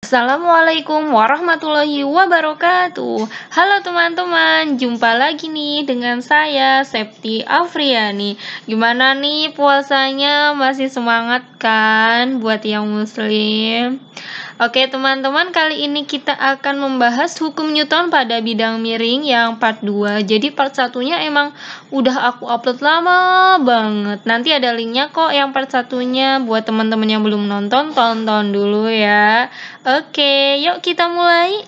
Assalamualaikum warahmatullahi wabarakatuh. Halo teman-teman, jumpa lagi nih dengan saya Septi Afriani. Gimana nih puasanya? Masih semangat kan buat yang muslim? Oke teman-teman, kali ini kita akan membahas hukum Newton pada bidang miring yang part 2. Jadi part satunya emang udah aku upload lama banget. Nanti ada linknya kok yang part satunya. Buat teman-teman yang belum nonton, tonton dulu ya. Oke, yuk kita mulai.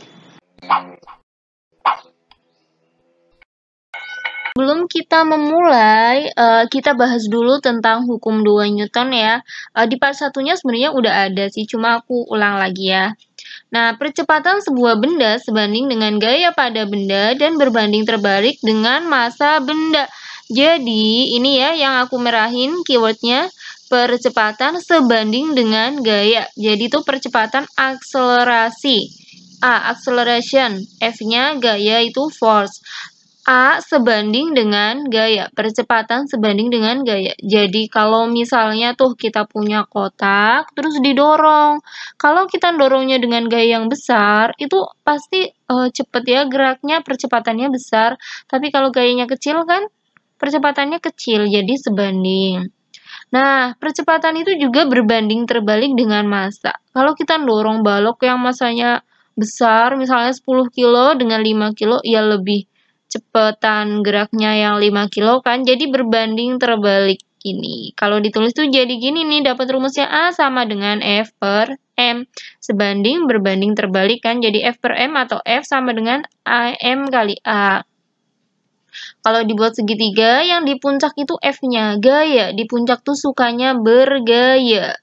Sebelum kita memulai, kita bahas dulu tentang hukum 2 Newton ya. Di part satunya sebenarnya udah ada sih, cuma aku ulang lagi ya. Nah, percepatan sebuah benda sebanding dengan gaya pada benda dan berbanding terbalik dengan massa benda. Jadi, ini ya yang aku merahin keywordnya, percepatan sebanding dengan gaya. Jadi itu percepatan akselerasi. Acceleration. F-nya gaya itu force. A sebanding dengan gaya, percepatan sebanding dengan gaya. Jadi kalau misalnya tuh kita punya kotak, terus didorong. Kalau kita dorongnya dengan gaya yang besar, itu pasti cepet ya geraknya, percepatannya besar. Tapi kalau gayanya kecil kan, percepatannya kecil, jadi sebanding. Nah, percepatan itu juga berbanding terbalik dengan massa. Kalau kita dorong balok yang massanya besar, misalnya 10 kilo dengan 5 kilo, ya lebih cepetan geraknya yang 5 kilo kan, jadi berbanding terbalik ini. Kalau ditulis tuh jadi gini nih, dapat rumusnya A sama dengan F per M. Sebanding berbanding terbalik kan, jadi F per M atau F sama dengan M kali A. Kalau dibuat segitiga, yang di puncak itu F-nya gaya, di puncak tuh sukanya bergaya.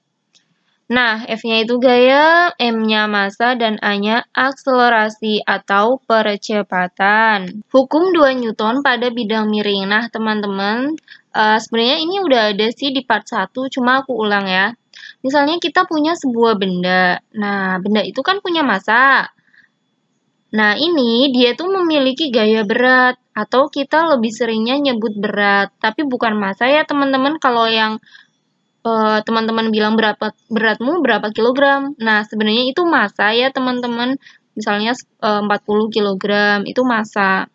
Nah, F-nya itu gaya, M-nya massa, dan A-nya akselerasi atau percepatan. Hukum 2 Newton pada bidang miring. Nah, teman-teman, sebenarnya ini udah ada sih di part 1, cuma aku ulang ya. Misalnya kita punya sebuah benda. Nah, benda itu kan punya massa. Nah, ini dia tuh memiliki gaya berat, atau kita lebih seringnya nyebut berat. Tapi bukan massa ya, teman-teman. Kalau yang teman-teman bilang beratmu berapa kilogram. Nah, sebenarnya itu massa ya, teman-teman. Misalnya 40 kilogram itu massa.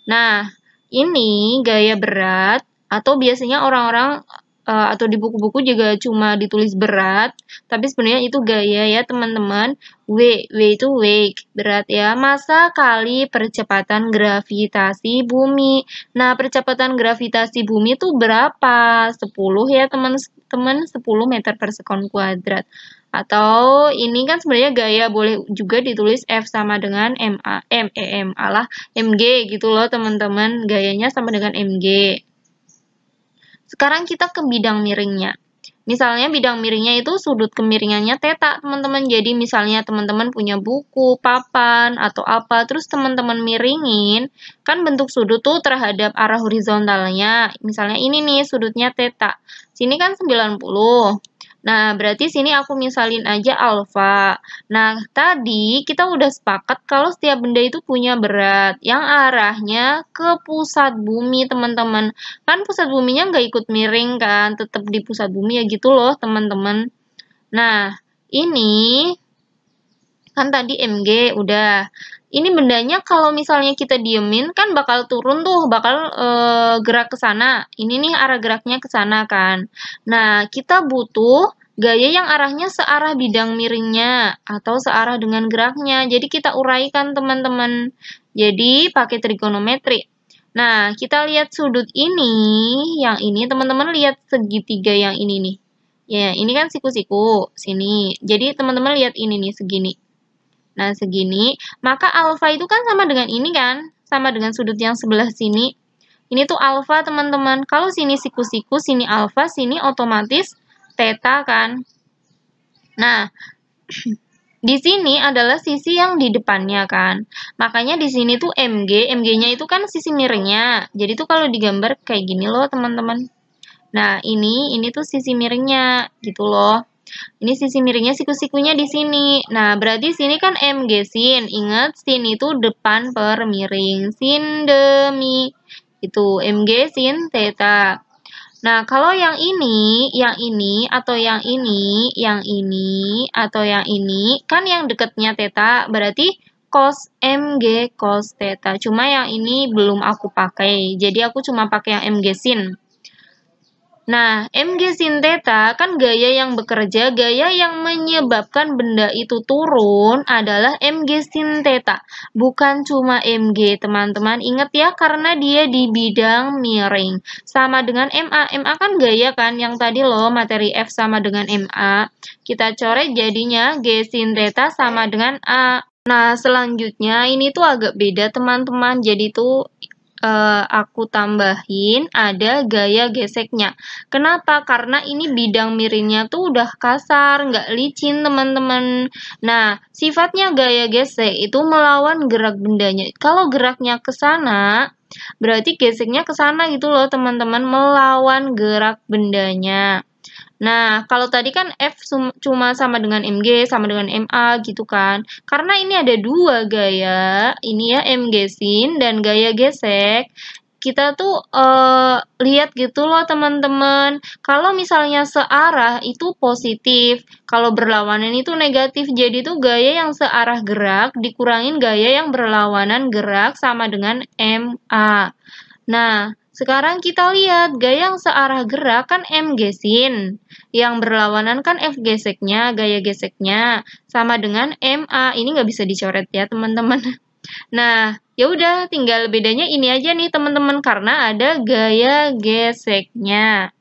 Nah, ini gaya berat atau biasanya orang-orang atau di buku-buku juga cuma ditulis berat, tapi sebenarnya itu gaya ya, teman-teman. W itu weight, berat ya. Massa kali percepatan gravitasi bumi. Nah, percepatan gravitasi bumi itu berapa? 10 ya, teman-teman, 10 meter per sekon kuadrat. Atau ini kan sebenarnya gaya boleh juga ditulis F sama dengan mg gitu loh, teman-teman. Gayanya sama dengan mg. Sekarang kita ke bidang miringnya. Misalnya bidang miringnya itu sudut kemiringannya theta, teman-teman. Jadi misalnya teman-teman punya buku, papan, atau apa, terus teman-teman miringin, kan bentuk sudut tuh terhadap arah horizontalnya. Misalnya ini nih sudutnya theta. Sini kan 90. Nah, berarti sini aku misalin aja alfa. Nah, tadi kita udah sepakat kalau setiap benda itu punya berat yang arahnya ke pusat bumi, teman-teman. Kan pusat buminya nggak ikut miring kan, tetap di pusat bumi ya gitu loh, teman-teman. Nah, ini kan tadi mg udah. Ini bendanya kalau misalnya kita diemin kan bakal turun tuh, bakal gerak ke sana. Ini nih arah geraknya ke sana kan. Nah, kita butuh gaya yang arahnya searah bidang miringnya atau searah dengan geraknya. Jadi kita uraikan, teman-teman. Jadi pakai trigonometri. Nah, kita lihat sudut ini, yang ini teman-teman lihat segitiga yang ini nih. Ya, ini kan siku-siku sini. Jadi teman-teman lihat ini nih segini. Nah, segini, maka alfa itu kan sama dengan ini kan? Sama dengan sudut yang sebelah sini. Ini tuh alfa, teman-teman. Kalau sini siku-siku, sini alfa, sini otomatis theta kan? Nah, di sini adalah sisi yang di depannya kan. Makanya di sini tuh mg-nya itu kan sisi miringnya. Jadi tuh kalau digambar kayak gini loh, teman-teman. Nah, ini tuh sisi miringnya gitu loh. Ini sisi miringnya siku-sikunya di sini. Nah, berarti sini kan mg sin. Ingat, sin itu depan per miring. Sin demi. Itu mg sin theta. Nah, kalau yang ini, atau yang ini, atau yang ini, kan yang dekatnya theta berarti cos MG cos theta. Cuma yang ini belum aku pakai, jadi aku cuma pakai yang MG sin. Nah, MG sin theta kan gaya yang bekerja, gaya yang menyebabkan benda itu turun adalah MG sin theta. Bukan cuma MG, teman-teman. Ingat ya, karena dia di bidang miring. Sama dengan MA. MA kan gaya kan, yang tadi loh, materi F sama dengan MA. Kita coret jadinya G sin theta sama dengan A. Nah, selanjutnya ini tuh agak beda, teman-teman. Jadi tuh aku tambahin ada gaya geseknya. Kenapa? Karena ini bidang miringnya tuh udah kasar, nggak licin, teman-teman. Nah, sifatnya gaya gesek itu melawan gerak bendanya. Kalau geraknya ke sana, berarti geseknya ke sana gitu loh, teman-teman, melawan gerak bendanya. Nah, kalau tadi kan F cuma sama dengan MG, sama dengan MA gitu kan. Karena ini ada dua gaya, ini ya MG sin dan gaya gesek. Kita tuh lihat gitu loh teman-teman. Kalau misalnya searah itu positif, kalau berlawanan itu negatif. Jadi tuh gaya yang searah gerak dikurangin gaya yang berlawanan gerak sama dengan MA. Nah, sekarang kita lihat gaya yang searah gerak kan M gesin, yang berlawanan kan F geseknya, gaya geseknya sama dengan MA. Ini nggak bisa dicoret ya teman-teman. Nah, ya udah tinggal bedanya ini aja nih teman-teman karena ada gaya geseknya.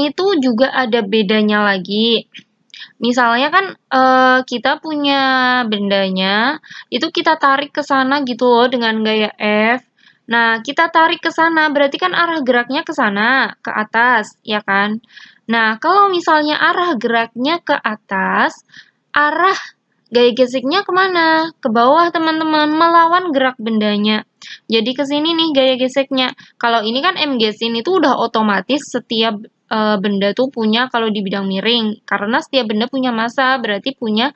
Itu juga ada bedanya lagi. Misalnya kan kita punya bendanya, itu kita tarik ke sana gitu loh dengan gaya F. Nah, kita tarik ke sana, berarti kan arah geraknya ke sana, ke atas, ya kan? Nah, kalau misalnya arah geraknya ke atas, arah gaya geseknya kemana? Ke bawah, teman-teman, melawan gerak bendanya. Jadi ke sini nih gaya geseknya. Kalau ini kan M gesin itu udah otomatis setiap benda tuh punya kalau di bidang miring. Karena setiap benda punya massa, berarti punya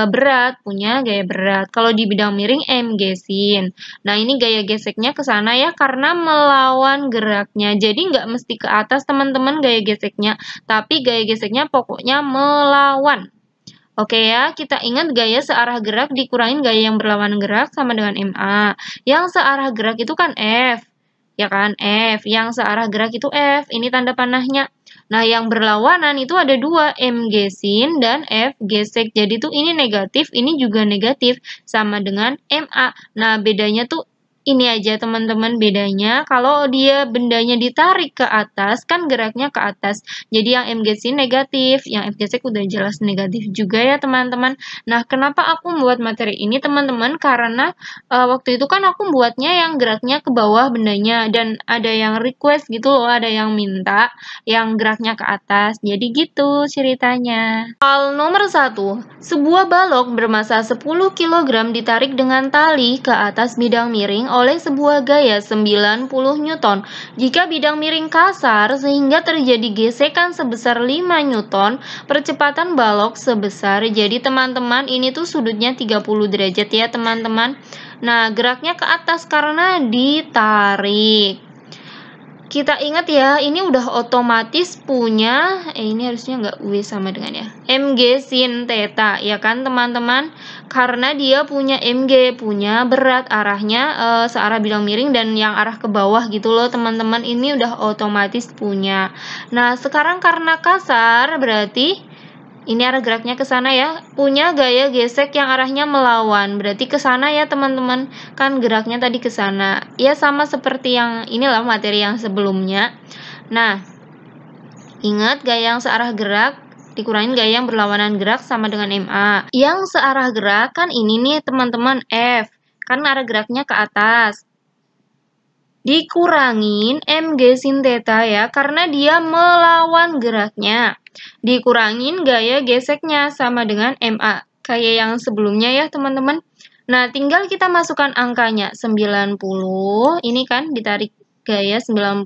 berat, punya gaya berat. Kalau di bidang miring M gesin. Nah, ini gaya geseknya ke sana ya karena melawan geraknya. Jadi nggak mesti ke atas teman-teman gaya geseknya, tapi gaya geseknya pokoknya melawan. Oke ya, kita ingat gaya searah gerak dikurangin gaya yang berlawanan gerak sama dengan MA. Yang searah gerak itu kan F, ya kan? F. Yang searah gerak itu F, ini tanda panahnya. Nah, yang berlawanan itu ada dua, M gesin dan F gesek. Jadi tuh ini negatif, ini juga negatif, sama dengan MA. Nah, bedanya tuh ini aja teman-teman bedanya. Kalau dia bendanya ditarik ke atas, kan geraknya ke atas. Jadi yang M gesek negatif, yang F gesek udah jelas negatif juga ya teman-teman. Nah, kenapa aku membuat materi ini teman-teman? Karena waktu itu kan aku buatnya yang geraknya ke bawah bendanya. Dan ada yang request gitu loh, ada yang minta yang geraknya ke atas. Jadi gitu ceritanya. Hal nomor 1, sebuah balok bermassa 10 kg ditarik dengan tali ke atas bidang miring oleh sebuah gaya 90 Newton. Jika bidang miring kasar sehingga terjadi gesekan sebesar 5 Newton, percepatan balok sebesar, jadi teman-teman ini tuh sudutnya 30 derajat ya teman-teman. Nah, geraknya ke atas karena ditarik. Kita ingat ya, ini udah otomatis punya, ini harusnya nggak W sama dengan ya, MG sin theta, ya kan teman-teman? Karena dia punya MG, punya berat, arahnya searah bidang miring dan yang arah ke bawah gitu loh teman-teman, ini udah otomatis punya. Nah, sekarang karena kasar, berarti ini arah geraknya ke sana ya, punya gaya gesek yang arahnya melawan, berarti ke sana ya teman-teman, kan geraknya tadi ke sana. Ya sama seperti yang inilah materi yang sebelumnya. Nah, ingat gaya yang searah gerak dikurangin gaya yang berlawanan gerak sama dengan MA. Yang searah gerak kan ini nih teman-teman F, kan arah geraknya ke atas. Dikurangin MG sin theta ya, karena dia melawan geraknya. Dikurangin gaya geseknya sama dengan MA, kayak yang sebelumnya ya teman-teman. Nah, tinggal kita masukkan angkanya 90, ini kan ditarik gaya 90,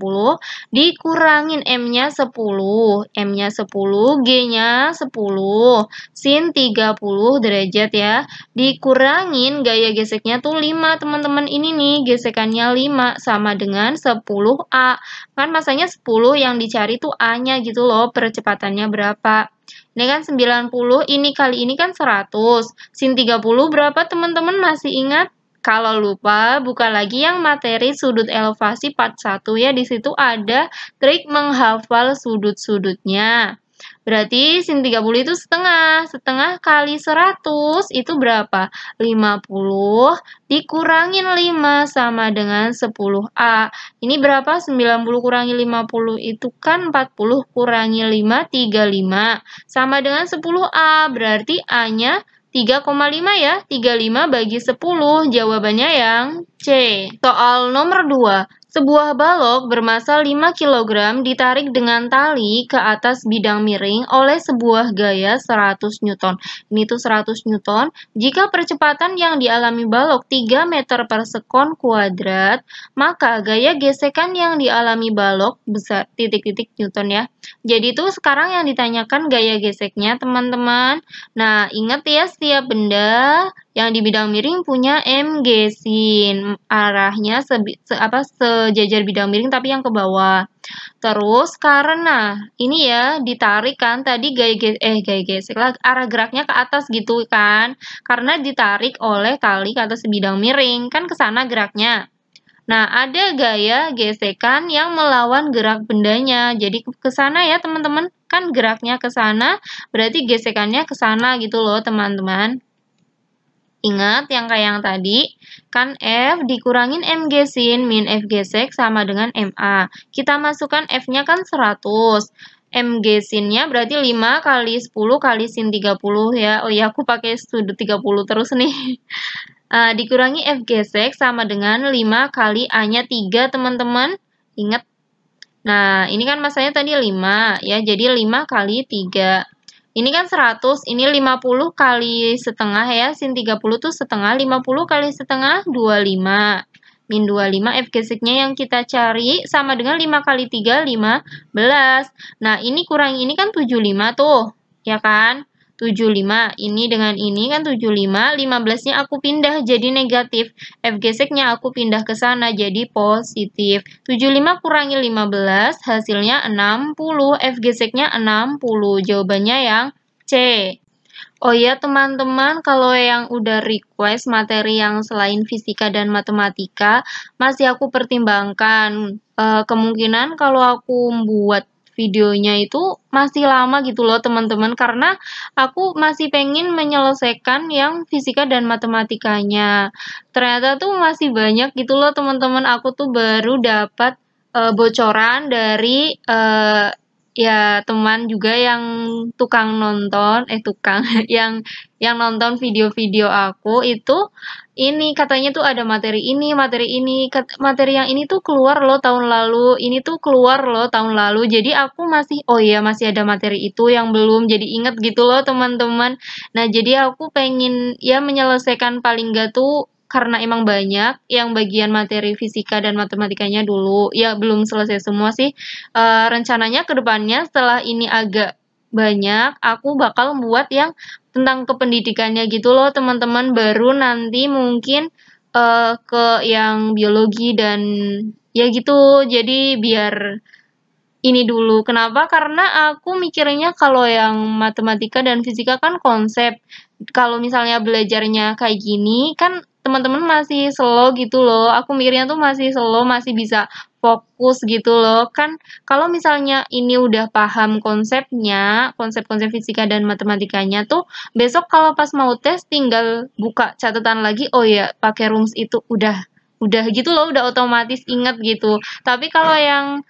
dikurangin M-nya 10, M-nya 10, G-nya 10, sin 30 derajat ya, dikurangin gaya geseknya tuh 5 teman-teman. Ini nih gesekannya 5 sama dengan 10A. Kan masanya 10 yang dicari tuh A-nya gitu loh, percepatannya berapa. Ini kan 90, ini kali ini kan 100. Sin 30 berapa teman-teman, masih ingat? Kalau lupa, buka lagi yang materi sudut elevasi part 1 ya. Di situ ada trik menghafal sudut-sudutnya. Berarti sin 30 itu setengah. Setengah kali 100 itu berapa? 50 dikurangin 5 sama dengan 10A. Ini berapa? 90 kurangi 50 itu kan 40 kurangi 5, 35. Sama dengan 10A. Berarti A-nya 3,5 ya. 35 bagi 10. Jawabannya yang C. Soal nomor 2. Sebuah balok bermassa 5 kg ditarik dengan tali ke atas bidang miring oleh sebuah gaya 100 Newton. Ini tuh 100 Newton. Jika percepatan yang dialami balok 3 meter per sekon kuadrat, maka gaya gesekan yang dialami balok besar titik-titik Newton ya. Jadi tuh sekarang yang ditanyakan gaya geseknya teman-teman. Nah, ingat ya, setiap benda yang di bidang miring punya mg sin, arahnya sejajar bidang miring tapi yang ke bawah. Terus karena ini ya ditarik kan tadi gaya gesek lah, arah geraknya ke atas gitu kan, karena ditarik oleh tali ke atas bidang miring kan ke sana geraknya. Nah, ada gaya gesekan yang melawan gerak bendanya. Jadi ke sana ya teman-teman, kan geraknya ke sana berarti gesekannya ke sana gitu loh teman-teman. Ingat yang kayak yang tadi, kan F dikurangin mg sin min F gesek sama dengan MA. Kita masukkan F-nya kan 100. Mg sin-nya berarti 5 kali 10 kali sin 30 ya. Oh ya, aku pakai sudut 30 terus nih. Dikurangi F gesek sama dengan 5 kali A-nya 3 teman-teman. Ingat. Nah, ini kan masanya tadi 5 ya, jadi 5 kali 3. Ini kan 100, ini 50 kali setengah ya, sin 30 tuh setengah, 50 kali setengah, 25. Min 25, F geseknya yang kita cari sama dengan 5 kali 3, 15. Nah, ini kurang ini kan 75 tuh, ya kan? 75, ini dengan ini kan 75, 15-nya aku pindah jadi negatif. F geseknya aku pindah ke sana jadi positif. 75 kurangi 15, hasilnya 60. F geseknya 60. Jawabannya yang C. Oh ya teman-teman, kalau yang udah request materi yang selain fisika dan matematika, masih aku pertimbangkan. Kemungkinan kalau aku buat videonya itu masih lama gitu loh teman-teman, karena aku masih pengen menyelesaikan yang fisika dan matematikanya. Ternyata tuh masih banyak gitu loh teman-teman, aku tuh baru dapat bocoran dari ya teman juga yang tukang nonton yang nonton video-video aku itu, ini katanya tuh ada materi ini, materi yang ini tuh keluar loh tahun lalu, ini tuh keluar loh tahun lalu. Jadi aku masih, oh iya masih ada materi itu yang belum, jadi inget gitu loh teman-teman. Nah, jadi aku pengen ya menyelesaikan paling gak tuh, karena emang banyak yang bagian materi fisika dan matematikanya dulu ya belum selesai semua sih. Rencananya ke depannya setelah ini agak banyak, aku bakal buat yang tentang kependidikannya gitu loh teman-teman, baru nanti mungkin ke yang biologi dan ya gitu. Jadi biar ini dulu. Kenapa? Karena aku mikirnya kalau yang matematika dan fisika kan konsep. Kalau misalnya belajarnya kayak gini kan teman-teman masih slow gitu loh. Aku mikirnya tuh masih slow, masih bisa fokus gitu loh. Kan kalau misalnya ini udah paham konsepnya, konsep-konsep fisika dan matematikanya tuh, besok kalau pas mau tes tinggal buka catatan lagi, oh ya pakai rumus itu udah gitu loh, udah otomatis inget gitu. Tapi kalau yang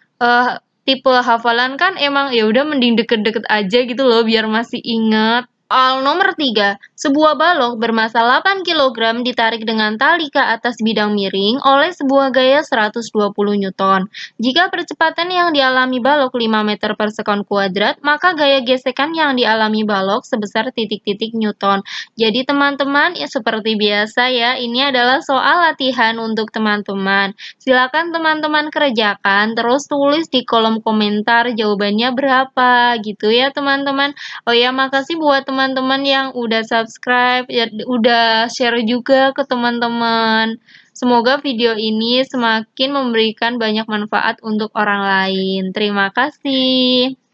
tipe hafalan kan emang ya udah mending deket-deket aja gitu loh biar masih ingat. Soal nomor 3, sebuah balok bermasa 8 kg ditarik dengan tali ke atas bidang miring oleh sebuah gaya 120 Newton. Jika percepatan yang dialami balok 5 meter per sekon kuadrat, maka gaya gesekan yang dialami balok sebesar titik-titik Newton. Jadi teman-teman, ya seperti biasa ya, ini adalah soal latihan untuk teman-teman. Silakan teman-teman kerjakan, terus tulis di kolom komentar jawabannya berapa gitu ya teman-teman. Oh ya, makasih buat teman-teman yang udah subscribe, ya, udah share juga ke teman-teman. Semoga video ini semakin memberikan banyak manfaat untuk orang lain. Terima kasih.